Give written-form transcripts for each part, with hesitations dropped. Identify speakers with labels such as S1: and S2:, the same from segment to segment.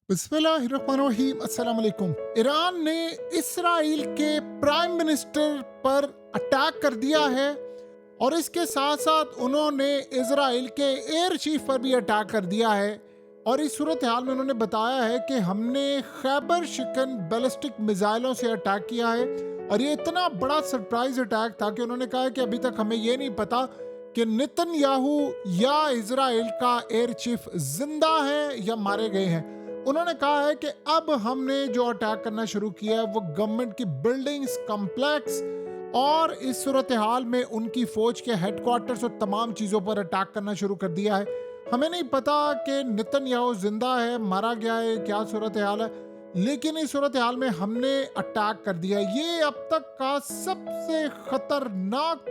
S1: बिस्मिल्लाहिर्रहमानिर्रहीम। अस्सलाम वालेकुम। ईरान ने इसराइल के प्राइम मिनिस्टर पर अटैक कर दिया है और इसके साथ साथ उन्होंने इसराइल के एयर चीफ पर भी अटैक कर दिया है। और इस सूरत हाल में उन्होंने बताया है कि हमने खैबर शिकन बैलिस्टिक मिसाइलों से अटैक किया है। और ये इतना बड़ा सरप्राइज अटैक था कि उन्होंने कहा है कि अभी तक हमें ये नहीं पता कि नेतन्याहू या इसराइल का एयर चीफ जिंदा है या मारे गए हैं। उन्होंने कहा है कि अब हमने जो अटैक करना शुरू किया है वो गवर्नमेंट की बिल्डिंग्स, कॉम्प्लेक्स और इस सूरत हाल में उनकी फौज के हेडक्वार्टर्स और तमाम चीज़ों पर अटैक करना शुरू कर दिया है। हमें नहीं पता कि नेतन्याहू जिंदा है, मारा गया है, क्या सूरत हाल है, लेकिन इस सूरत हाल में हमने अटैक कर दिया। ये अब तक का सबसे खतरनाक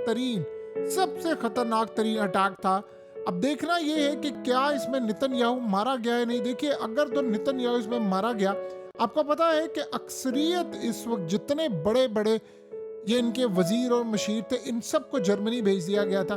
S1: तरीन अटैक था। अब देखना ये है कि क्या इसमें नेतन्याहू मारा गया है। नहीं, देखिए, अगर तो नेतन्याहू इसमें मारा गया, आपको पता है कि अक्सरियत इस वक्त जितने बड़े बड़े ये इनके वजीर और मशीर थे, इन सबको जर्मनी भेज दिया गया था।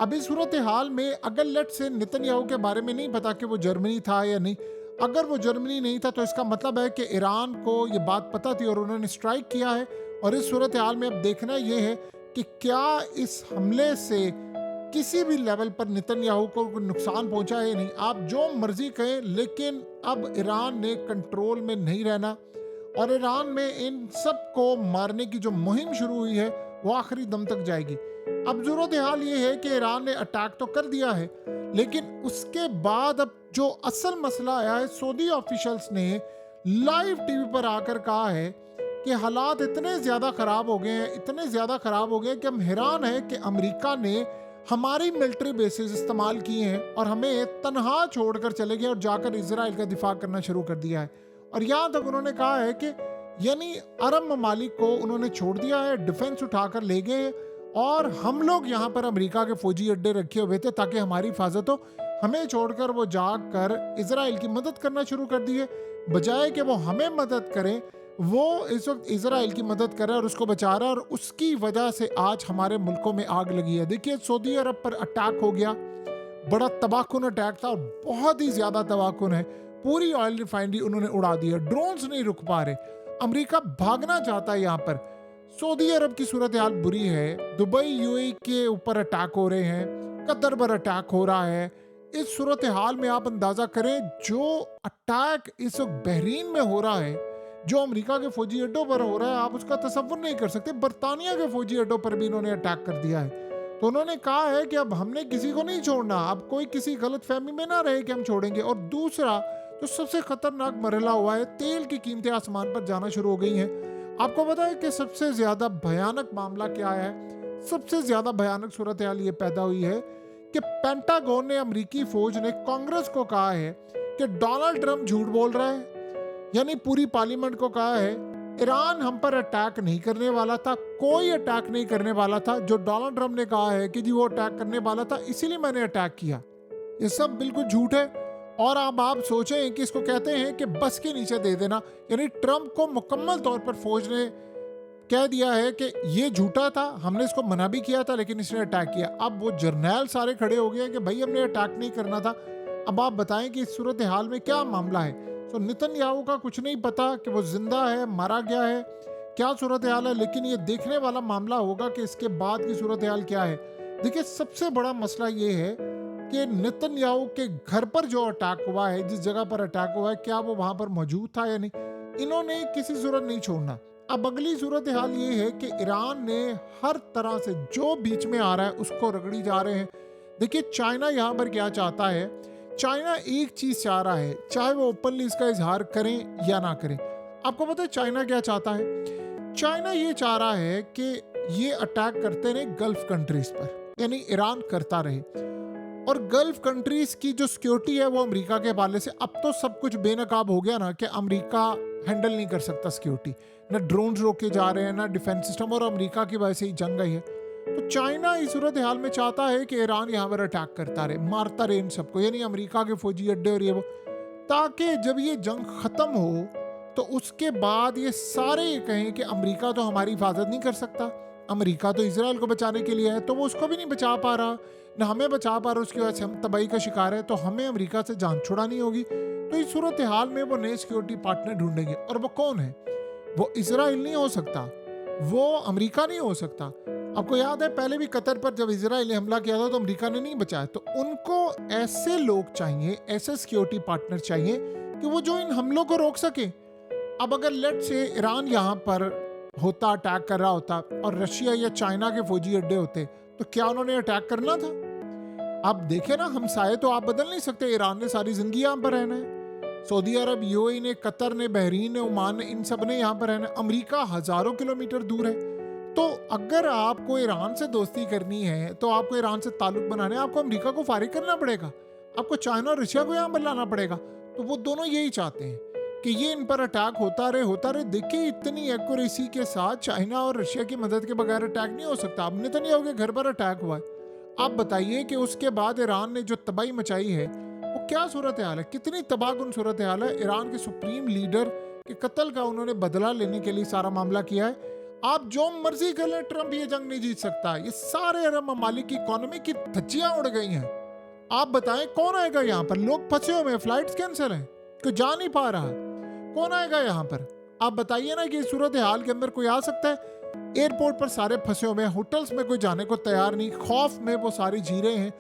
S1: अब इस सूरत हाल में अगर लेट से नेतन्याहू के बारे में नहीं पता कि वो जर्मनी था या नहीं, अगर वो जर्मनी नहीं था तो इसका मतलब है कि ईरान को ये बात पता थी और उन्होंने स्ट्राइक किया है। और इस सूरत हाल में अब देखना ये है कि क्या इस हमले से किसी भी लेवल पर नेतन्याहू को कोई नुकसान पहुंचा है या नहीं। आप जो मर्जी कहें, लेकिन अब ईरान ने कंट्रोल में नहीं रहना और ईरान में इन सब को मारने की जो मुहिम शुरू हुई है वो आखिरी दम तक जाएगी। अब जरूरत हाल ये है कि ईरान ने अटैक तो कर दिया है, लेकिन उसके बाद अब जो असल मसला आया है, सऊदी ऑफिशियल्स ने लाइव टीवी पर आकर कहा है कि हालात इतने ज़्यादा ख़राब हो गए हैं, इतने ज़्यादा ख़राब हो गए कि हम हैरान हैं कि अमेरिका ने हमारी मिलिट्री बेसिस इस्तेमाल किए हैं और हमें तनहा छोड़कर चले गए और जाकर इजराइल का दिफा करना शुरू कर दिया है। और यहाँ तक उन्होंने कहा है कि यानी अरब ममालिक को उन्होंने छोड़ दिया है, डिफेंस उठाकर ले गए और हम लोग यहाँ पर अमेरिका के फौजी अड्डे रखे हुए थे ताकि हमारी हिफाजत हो। हमें छोड़कर वो जाकर इजराइल की मदद करना शुरू कर दी है। बजाय कि वो हमें मदद करें, वो इस वक्त इजराइल की मदद कर रहा है और उसको बचा रहा है, और उसकी वजह से आज हमारे मुल्कों में आग लगी है। देखिए, सऊदी अरब पर अटैक हो गया, बड़ा तबाहकुन अटैक था और बहुत ही ज्यादा तबाहकुन है। पूरी ऑयल रिफाइनरी उन्होंने उड़ा दी है, ड्रोन्स नहीं रुक पा रहे, अमेरिका भागना चाहता है यहाँ पर। सऊदी अरब की सूरत हाल बुरी है, दुबई यूएई के ऊपर अटैक हो रहे हैं, कतर पर अटैक हो रहा है। इस सूरत हाल में आप अंदाजा करें, जो अटैक इस वक्त बहरीन में हो रहा है, जो अमेरिका के फौजी अड्डों पर हो रहा है, आप उसका तसव्वुर नहीं कर सकते। बरतानिया के फौजी अड्डों पर भी इन्होंने अटैक कर दिया है। तो उन्होंने कहा है कि अब हमने किसी को नहीं छोड़ना, अब कोई किसी गलत फहमी में ना रहे कि हम छोड़ेंगे। और दूसरा जो सबसे खतरनाक मरहला हुआ है, तेल की कीमतें आसमान पर जाना शुरू हो गई हैं। आपको पता है कि सबसे ज्यादा भयानक मामला क्या है? सबसे ज्यादा भयानक सूरत हाल ये पैदा हुई है कि पेंटागन ने, अमरीकी फौज ने कांग्रेस को कहा है कि डोनाल्ड ट्रंप झूठ बोल रहा है। यानी पूरी पार्लियामेंट को कहा है ईरान हम पर अटैक नहीं करने वाला था, कोई अटैक नहीं करने वाला था। जो डोनाल्ड ट्रंप ने कहा है कि जी वो अटैक करने वाला था, इसीलिए मैंने अटैक किया, ये सब बिल्कुल झूठ है। और अब आप सोचें कि इसको कहते हैं कि बस के नीचे दे देना। यानी ट्रंप को मुकम्मल तौर पर फौज ने कह दिया है कि ये झूठा था, हमने इसको मना भी किया था लेकिन इसने अटैक किया। अब वो जर्नैल सारे खड़े हो गए हैं कि भाई हमने अटैक नहीं करना था। अब आप बताएं कि इस सूरत हाल में क्या मामला है। तो नेतन्याहू का कुछ नहीं पता कि वो जिंदा है, मारा गया है, क्या सूरत हाल है, लेकिन ये देखने वाला मामला होगा कि इसके बाद की सूरत हाल क्या है। देखिए, सबसे बड़ा मसला ये है कि नेतन्याहू के घर पर जो अटैक हुआ है, जिस जगह पर अटैक हुआ है, क्या वो वहां पर मौजूद था या नहीं। इन्होंने किसी सूरत नहीं छोड़ना। अब अगली सूरत हाल ये है कि ईरान ने हर तरह से जो बीच में आ रहा है उसको रगड़ी जा रहे हैं। देखिए, चाइना यहाँ पर क्या चाहता है, चाइना एक चीज चाह रहा है, चाहे वो ओपनली इसका इजहार करें या ना करें। आपको पता है चाइना क्या चाहता है? चाइना ये चाह रहा है कि ये अटैक करते रहे गल्फ कंट्रीज पर, यानी ईरान करता रहे, और गल्फ कंट्रीज की जो सिक्योरिटी है वो अमेरिका के हवाले से। अब तो सब कुछ बेनकाब हो गया ना कि अमेरिका हैंडल नहीं कर सकता सिक्योरिटी, ना ड्रोन रोके जा रहे हैं, ना डिफेंस सिस्टम, और अमेरिका की वजह से ही जंग आई है। तो चाइना इस सूरत हाल में चाहता है कि ईरान यहाँ पर अटैक करता रहे, मारता रहे इन सबको, यानी अमेरिका के फौजी अड्डे और ये वो, ताकि जब ये जंग खत्म हो तो उसके बाद ये सारे ये कहें कि अमेरिका तो हमारी हिफाजत नहीं कर सकता, अमेरिका तो इसराइल को बचाने के लिए है, तो वो उसको भी नहीं बचा पा रहा, ना हमें बचा पा रहा, उसकी वजह से हम तबाही का शिकार है, तो हमें अमेरिका से जान छुड़ानी होगी। तो इस सूरत हाल में वो नए सिक्योरिटी पार्टनर ढूंढेंगे, और वो कौन है? वो इसराइल नहीं हो सकता, वो अमेरिका नहीं हो सकता। आपको याद है पहले भी कतर पर जब इसराइल ने हमला किया था तो अमेरिका ने नहीं बचाया। तो उनको ऐसे लोग चाहिए, ऐसे सिक्योरिटी पार्टनर चाहिए कि वो जो इन हमलों को रोक सके। अब अगर लेट से ईरान यहाँ पर होता, अटैक कर रहा होता, और रशिया या चाइना के फौजी अड्डे होते, तो क्या उन्होंने अटैक करना था? आप देखे ना, हमसाये तो आप बदल नहीं सकते। ईरान ने सारी जिंदगी यहाँ पर रहना है, सऊदी अरब, यूएई ने, कतर ने, बहरीन ने, ओमान ने, इन सब ने यहाँ पर रहना है। अमेरिका हजारों किलोमीटर दूर है। तो अगर आपको ईरान से दोस्ती करनी है, तो आपको ईरान से ताल्लुक बनाने, आपको अमेरिका को फारिग करना पड़ेगा, आपको चाइना और रशिया को यहाँ पर लाना पड़ेगा। तो वो दोनों यही चाहते हैं कि ये इन पर अटैक होता रहे। देखिए इतनी एक्यूरेसी के साथ चाइना और रशिया की मदद के बगैर अटैक नहीं हो सकता। अब नेतन्याहू के घर पर अटैक हुआ है, आप बताइए कि उसके बाद ईरान ने जो तबाही मचाई है वो क्या सूरत हाल है, कितनी तबाहकुन सूरत हाल है। ईरान के सुप्रीम लीडर के कत्ल का उन्होंने बदला लेने के लिए सारा मामला किया है। आप जो मर्जी कर लें, ट्रंप ये जंग नहीं जीत सकता। ये सारे अरब ममालिक की इकोनॉमी की धज्जियां उड़ गई हैं। आप बताएं कौन आएगा यहाँ पर? लोग फंसे हुए हैं, फ्लाइट्स कैंसिल हैं, कोई जा नहीं पा रहा, कौन आएगा यहाँ पर? आप बताइए ना कि सूरत हाल के अंदर कोई आ सकता है? एयरपोर्ट पर सारे फंसे हुए हैं, होटल्स में कोई जाने को तैयार नहीं, खौफ में वो सारी जी रहे हैं।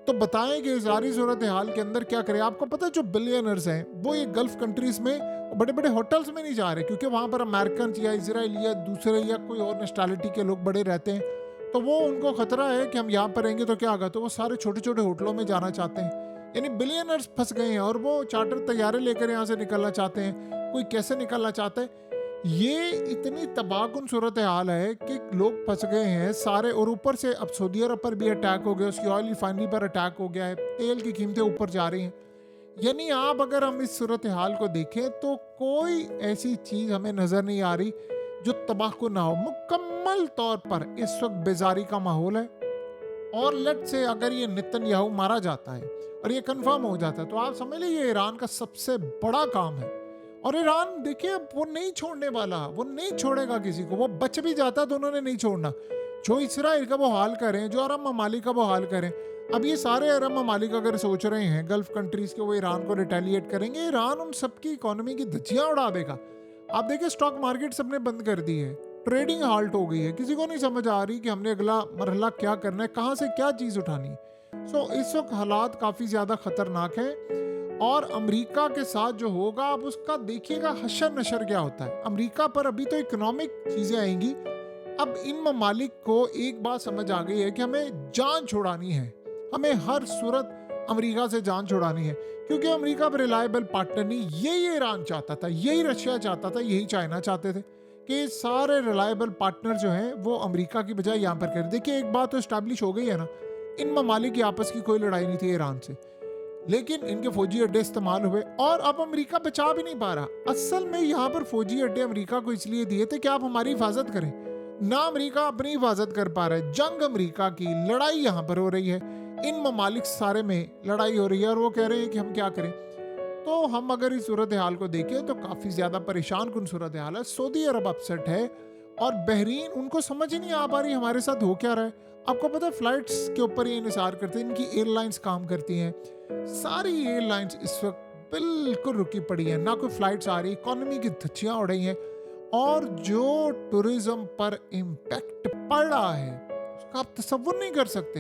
S1: तो बताएं कि सारी सूरत हाल के अंदर क्या करें? आपको पता है जो बिलियनर्स हैं वो ये गल्फ कंट्रीज में बड़े बड़े होटल्स में नहीं जा रहे, क्योंकि वहां पर अमेरिकन या इजराइल या दूसरे या कोई और नेशनैलिटी के लोग बड़े रहते हैं। तो वो उनको खतरा है कि हम यहाँ पर रहेंगे तो क्या होगा, तो वो सारे छोटे छोटे होटलों में जाना चाहते हैं। यानी बिलियनर्स फंस गए हैं और वो चार्टर तैयारे लेकर यहाँ से निकलना चाहते हैं। कोई कैसे निकलना चाहता है? ये इतनी तबाहकुन सूरत हाल है कि लोग फंस गए हैं सारे। और ऊपर से अब सऊदी अरब पर भी अटैक हो गया, उसकी ऑयल रिफाइनरी पर अटैक हो गया है, तेल की कीमतें ऊपर जा रही हैं। यानी आप अगर हम इस सूरत हाल को देखें तो कोई ऐसी चीज हमें नजर नहीं आ रही जो तबाहकुन ना हो। मुकम्मल तौर पर इस वक्त बेजारी का माहौल है। और लेट से अगर ये नेतन्याहू मारा जाता है और ये कंफर्म हो जाता है, तो आप समझ लीजिए ईरान का सबसे बड़ा काम है। और ईरान देखिए वो नहीं छोड़ने वाला, वो नहीं छोड़ेगा किसी को। वो बच भी जाता तो उन्होंने नहीं छोड़ना। जो इसराइल का वो हाल करें, जो अरब ममालिक का वो हाल करें। अब ये सारे अरब ममालिक अगर सोच रहे हैं गल्फ कंट्रीज के वो ईरान को रिटेलिएट करेंगे, ईरान उन सबकी इकोनॉमी की धज्जियां उड़ा देगा। आप देखिए स्टॉक मार्केट सबने बंद कर दी है, ट्रेडिंग हाल्ट हो गई है, किसी को नहीं समझ आ रही कि हमने अगला मरहला क्या करना है, कहाँ से क्या चीज़ उठानी है। इस वक्त हालात काफ़ी ज़्यादा खतरनाक हैं। और अमेरिका के साथ जो होगा आप उसका देखिएगा हशर नशर क्या होता है। अमेरिका पर अभी तो इकोनॉमिक चीज़ें आएंगी। अब इन ममालिक को एक बात समझ आ गई है कि हमें जान छुड़ानी है, हमें हर सूरत अमेरिका से जान छुड़ानी है, क्योंकि अमेरिका पर रिलायबल पार्टनर नहीं। यही ईरान चाहता था, यही रशिया चाहता था, यही चाइना चाहते थे कि सारे रिलायबल पार्टनर जो हैं वो अमेरिका की बजाय यहाँ पर करें। देखिए एक बात तो इस्टेब्लिश हो गई है ना, इन ममालिक की आपस की कोई लड़ाई नहीं थी ईरान से, लेकिन इनके फौजी अड्डे इस्तेमाल हुए और अब अमेरिका बचा भी नहीं पा रहा। असल में यहाँ पर फौजी अड्डे अमेरिका को इसलिए दिए थे कि आप हमारी हिफाजत करें, ना अमेरिका अपनी हिफाजत कर पा रहा है। जंग अमेरिका की, लड़ाई यहाँ पर हो रही है, इन ममालिक सारे में लड़ाई हो रही है और वो कह रहे हैं कि हम क्या करें। तो हम अगर इस सूरत हाल को देखें तो काफ़ी ज़्यादा परेशान कुन सूरत हाल है। सऊदी अरब अपसेट है और बहरीन, उनको समझ ही नहीं आ पा रही हमारे साथ हो क्या रहा है। आपको पता है फ्लाइट्स के ऊपर ये इंतजार करते हैं, इनकी एयरलाइंस काम करती हैं, सारी एयरलाइंस इस वक्त बिल्कुल रुकी पड़ी है, ना कोई फ्लाइट्स आ रही, इकोनॉमी की धज्जियां उड़ रही हैं। और जो टूरिज्म पर इम्पैक्ट पड़ रहा है उसका आप तसव्वुर नहीं कर सकते।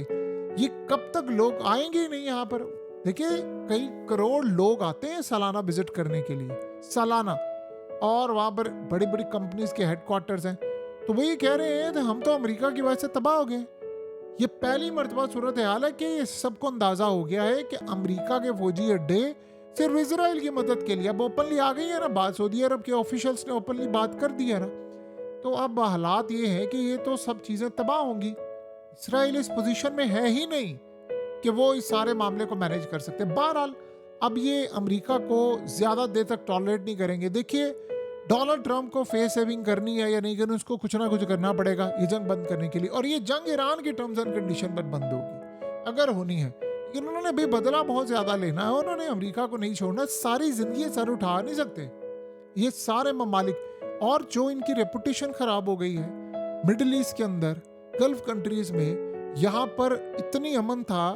S1: ये कब तक लोग आएंगे ही नहीं यहाँ पर। देखिए कई करोड़ लोग आते हैं सालाना विजिट करने के लिए, सालाना, और वहाँ पर बड़ी बड़ी कंपनीज के हेडक्वार्टर्स हैं। तो वो ये कह रहे हैं हम तो अमेरिका की वजह से तबाह हो गए। ये पहली मर्तबा सूरत हाल है कि सबको अंदाजा हो गया है कि अमेरिका के फौजी अड्डे सिर्फ इजराइल की मदद के लिए अब ओपनली आ गई है ना बात, सऊदी अरब के ऑफिशियल्स ने ओपनली बात कर दी है ना। तो अब हालात ये हैं कि ये तो सब चीज़ें तबाह होंगी। इसराइल इस पोजीशन में है ही नहीं कि वो इस सारे मामले को मैनेज कर सकते। बहरहाल अब ये अमेरिका को ज़्यादा देर तक टॉलरेट नहीं करेंगे। देखिए डोनाल्ड ट्रंप को फेस सेविंग करनी है या नहीं करनी, उसको कुछ ना कुछ करना पड़ेगा ये जंग बंद करने के लिए। और ये जंग ईरान के टर्म्स एंड कंडीशन पर बंद होगी अगर होनी है, लेकिन उन्होंने भी बदला बहुत ज़्यादा लेना है। उन्होंने अमेरिका को नहीं छोड़ना, सारी जिंदगी सर उठा नहीं सकते ये सारे ममालिक। और जो इनकी रेपुटेशन ख़राब हो गई है मिडिल ईस्ट के अंदर, गल्फ कंट्रीज़ में, यहाँ पर इतनी अमन था।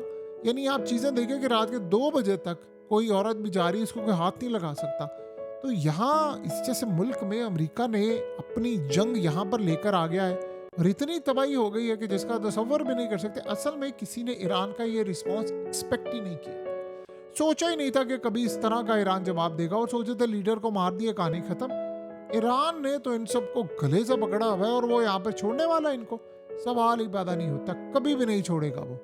S1: यानी आप चीज़ें देखें कि रात के 2 बजे तक कोई औरत भी जा रही है, इसको कोई हाथ नहीं लगा सकता। तो यहाँ इस जैसे मुल्क में अमेरिका ने अपनी जंग यहाँ पर लेकर आ गया है और इतनी तबाही हो गई है कि जिसका तसव्वुर भी नहीं कर सकते। असल में किसी ने ईरान का ये रिस्पॉन्स एक्सपेक्ट ही नहीं किया, सोचा ही नहीं था कि कभी इस तरह का ईरान जवाब देगा, और सोचे थे लीडर को मार दिया, कहानी खत्म। ईरान ने तो इन सबको गले से पकड़ा हुआ है और वो यहाँ पे छोड़ने वाला है इनको, सवाल ही पैदा नहीं होता, कभी भी नहीं छोड़ेगा वो।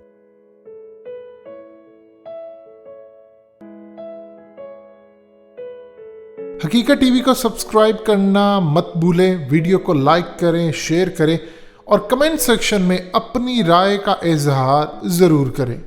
S1: हकीकत टीवी को सब्सक्राइब करना मत भूलें, वीडियो को लाइक करें, शेयर करें और कमेंट सेक्शन में अपनी राय का इजहार ज़रूर करें।